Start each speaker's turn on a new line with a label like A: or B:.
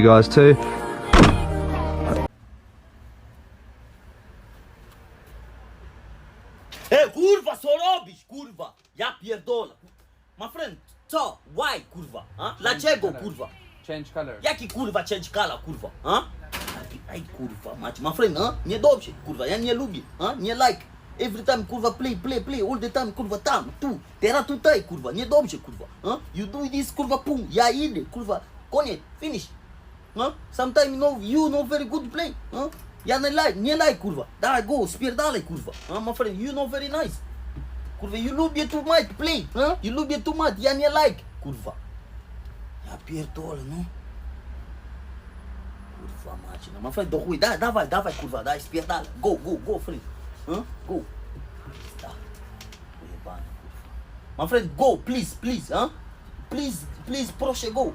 A: you guys too.
B: Kurwa, co robisz, kurwa? Ja pierdolę. My friend, co? Why, kurwa? A? Dlaczego, kurwa?
C: Change color.
B: Jaki kurwa change color, kurwa? A? Aj, kurwa, mać. My friend, a? Niedobrze, kurwa, ja nie lubię, a? Nie like. Every time, kurwa, play, all the time, kurwa, tam, tu, teraz tutaj, kurwa, niedobrze, kurwa, a? You do this, kurwa, pum, ja idę, kurwa, koniec, finish. A? Sometimes, you know very good play, a? Ja nie like, kurwa, dawaj, go, spierdalaj, kurwa, a? My friend, you know very nice. Kurwa, you lubię too much play, a? You lubię too much, ja nie like, kurwa. Ja pierdolę, no. Kurwa macie, no my friend, do chuj, dawaj, kurwa, daj, spierdalaj, go, friend, huh? Go. Da. Ujebany, kurwa. My friend, go, please, huh? Please, proszę, go.